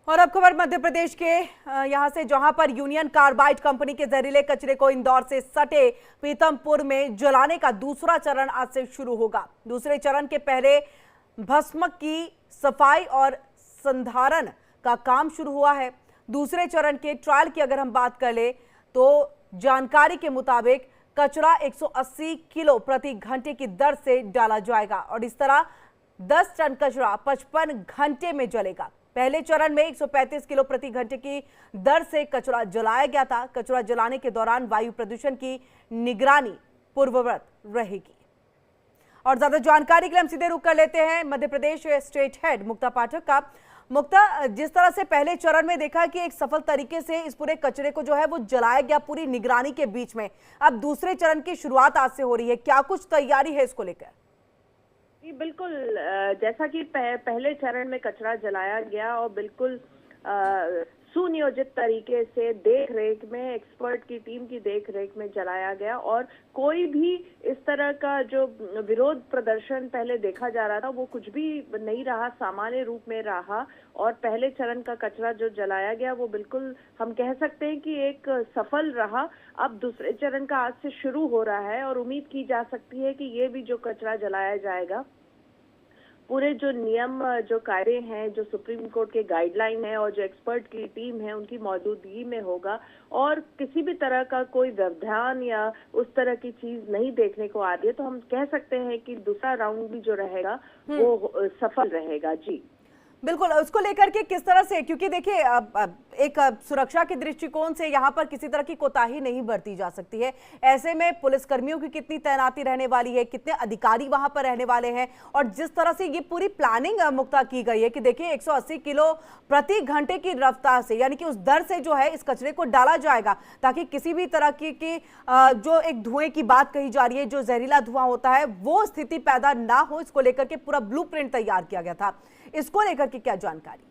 और अब खबर मध्य प्रदेश के यहां से, जहां पर यूनियन कार्बाइड कंपनी के जहरीले कचरे को इंदौर से सटे पीतमपुर में जलाने का दूसरा चरण आज से शुरू होगा। दूसरे चरण के पहले भस्म की सफाई और संधारण का काम शुरू हुआ है। दूसरे चरण के ट्रायल की अगर हम बात कर ले तो जानकारी के मुताबिक कचरा 180 किलो प्रति घंटे की दर से डाला जाएगा और इस तरह 10 टन कचरा 55 घंटे में जलेगा। पहले चरण में 135 किलो प्रति घंटे की दर से कचरा जलाया गया था। कचरा जलाने के दौरान वायु प्रदूषण की निगरानी पूर्ववत रहेगी। और ज्यादा जानकारी के लिए हम सीधे रुख कर लेते हैं मध्य प्रदेश स्टेट हेड मुक्ता पाठक का। मुक्ता, जिस तरह से पहले चरण में देखा कि एक सफल तरीके से इस पूरे कचरे को जो है वो जलाया गया पूरी निगरानी के बीच में, अब दूसरे चरण की शुरुआत आज से हो रही है, क्या कुछ तैयारी है इसको लेकर? जी बिल्कुल, जैसा कि पहले चरण में कचरा जलाया गया और बिल्कुल सुनियोजित तरीके से देख रेख में, एक्सपर्ट की टीम की देख रेख में जलाया गया और कोई भी इस तरह का जो विरोध प्रदर्शन पहले देखा जा रहा था वो कुछ भी नहीं रहा, सामान्य रूप में रहा। और पहले चरण का कचरा जो जलाया गया वो बिल्कुल हम कह सकते हैं कि एक सफल रहा। अब दूसरे चरण का आज से शुरू हो रहा है और उम्मीद की जा सकती है कि ये भी जो कचरा जलाया जाएगा पूरे जो नियम, जो कायदे हैं, जो सुप्रीम कोर्ट के गाइडलाइन है और जो एक्सपर्ट की टीम है उनकी मौजूदगी में होगा और किसी भी तरह का कोई व्यवधान या उस तरह की चीज नहीं देखने को आ रही है, तो हम कह सकते हैं कि दूसरा राउंड भी जो रहेगा वो सफल रहेगा। जी बिल्कुल, उसको लेकर के किस तरह से, क्योंकि देखिए एक सुरक्षा के दृष्टिकोण से यहाँ पर किसी तरह की कोताही नहीं बरती जा सकती है। ऐसे में पुलिसकर्मियों की कितनी तैनाती रहने वाली है, कितने अधिकारी वहां पर रहने वाले हैं और जिस तरह से ये पूरी प्लानिंग मुक्ता की गई है कि देखिए 180 किलो प्रति घंटे की रफ्तार से, यानी कि उस दर से जो है इस कचरे को डाला जाएगा ताकि किसी भी तरह की जो एक धुएं की बात कही जा रही है, जो जहरीला धुआं होता है, वो स्थिति पैदा ना हो, इसको लेकर के पूरा ब्लूप्रिंट तैयार किया गया था। इसको लेकर के क्या जानकारी?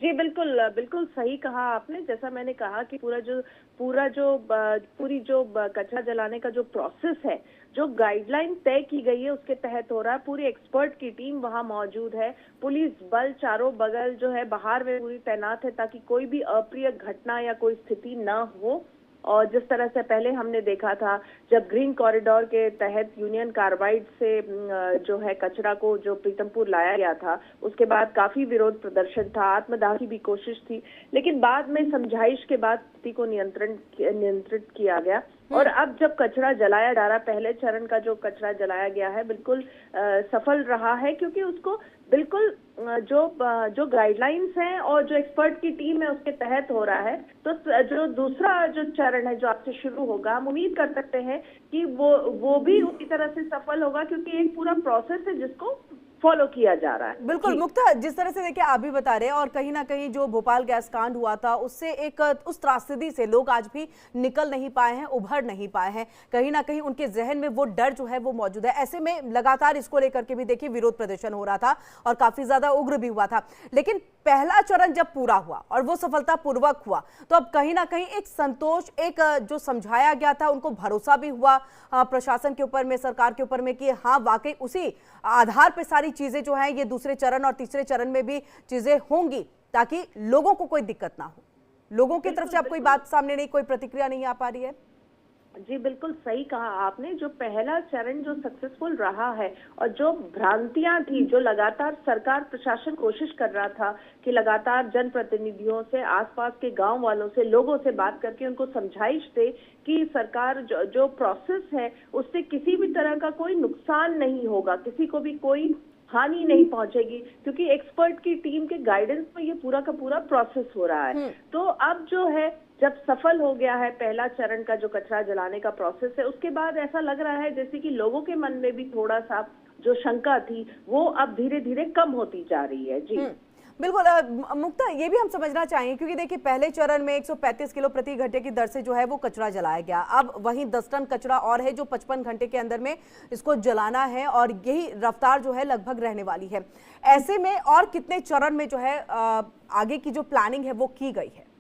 जी बिल्कुल, बिल्कुल सही कहा आपने। जैसा मैंने कहा कि पूरी जो कचरा जलाने का जो प्रोसेस है, जो गाइडलाइन तय की गई है उसके तहत हो रहा है। पूरी एक्सपर्ट की टीम वहां मौजूद है, पुलिस बल चारों बगल जो है बाहर में पूरी तैनात है ताकि कोई भी अप्रिय घटना या कोई स्थिति ना हो। और जिस तरह से पहले हमने देखा था जब ग्रीन कॉरिडोर के तहत यूनियन कार्बाइड से जो है कचरा को जो पीतमपुर लाया गया था, उसके बाद काफी विरोध प्रदर्शन था, आत्मदाह की भी कोशिश थी, लेकिन बाद में समझाइश के बाद स्थिति को नियंत्रित किया गया। और अब जब कचरा जलाया जा रहा, पहले चरण का जो कचरा जलाया गया है बिल्कुल सफल रहा है, क्योंकि उसको बिल्कुल जो गाइडलाइंस हैं और जो एक्सपर्ट की टीम है उसके तहत हो रहा है। तो जो दूसरा जो चरण है जो आज से शुरू होगा, हम उम्मीद कर सकते हैं कि वो भी उसी तरह से सफल होगा, क्योंकि एक पूरा प्रोसेस है जिसको फॉलो किया जा रहा है। बिल्कुल मुक्ता, जिस तरह से देखिए आप भी बता रहे हैं और कहीं ना कहीं जो भोपाल गैस कांड हुआ था उससे एक उस त्रासदी से लोग आज भी निकल नहीं पाए हैं, उभर नहीं पाए हैं, कहीं ना कहीं उनके जहन में वो डर जो है वो मौजूद है। ऐसे में लगातार इसको लेकर के भी देखिए विरोध प्रदर्शन हो रहा था और काफी ज्यादा उग्र भी हुआ था, लेकिन पहला चरण जब पूरा हुआ और वो सफलतापूर्वक हुआ तो अब कहीं ना कहीं एक संतोष, एक जो समझाया गया था उनको भरोसा भी हुआ प्रशासन के ऊपर में, सरकार के ऊपर में कि हाँ वाकई उसी आधार पर सारी चीजें जो है ये दूसरे चरण और तीसरे चरण में भी चीजें होंगी ताकि लोगों को कोई दिक्कत ना हो। लोगों की तरफ से अब कोई बात सामने नहीं, कोई प्रतिक्रिया नहीं आ पा रही है? जी बिल्कुल सही कहा आपने। जो पहला चरण जो सक्सेसफुल रहा है और जो भ्रांतियां थी, जो लगातार सरकार प्रशासन कोशिश कर रहा था कि लगातार जनप्रतिनिधियों से, आसपास के गांव वालों से, लोगों से बात करके उनको समझाइश दे कि सरकार जो प्रोसेस है उससे किसी भी तरह का कोई नुकसान नहीं होगा, किसी को भी कोई हानि नहीं पहुंचेगी, क्योंकि एक्सपर्ट की टीम के गाइडेंस में ये पूरा का पूरा प्रोसेस हो रहा है। तो अब जो है जब सफल हो गया है पहला चरण का जो कचरा जलाने का प्रोसेस है, उसके बाद ऐसा लग रहा है जैसे कि लोगों के मन में भी थोड़ा सा जो शंका थी वो अब धीरे धीरे कम होती जा रही है। जी बिल्कुल मुक्ता, ये भी हम समझना चाहेंगे क्योंकि देखिए पहले चरण में 135 किलो प्रति घंटे की दर से जो है वो कचरा जलाया गया, अब वहीं 10 टन कचरा और है जो 55 घंटे के अंदर में इसको जलाना है और यही रफ्तार जो है लगभग रहने वाली है। ऐसे में और कितने चरण में जो है आगे की जो प्लानिंग है वो की गई है?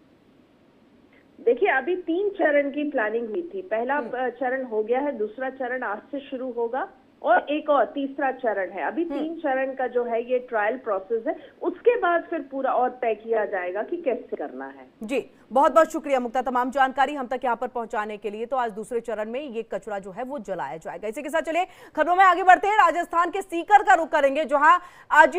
देखिए अभी 3 चरण की प्लानिंग हुई थी, पहला चरण हो गया है, दूसरा चरण आज से शुरू होगा और एक और तीसरा चरण है। अभी 3 चरण का जो है ये ट्रायल प्रोसेस है, उसके बाद फिर पूरा और तय किया जाएगा कि कैसे करना है। जी, बहुत बहुत शुक्रिया मुक्ता, तमाम जानकारी हम तक यहाँ पर पहुंचाने के लिए। तो आज दूसरे चरण में ये कचरा जो है वो जलाया जाएगा। इसी के साथ चलिए खबरों में आगे बढ़ते हैं। राजस्थान के सीकर का रुख करेंगे, जहां आज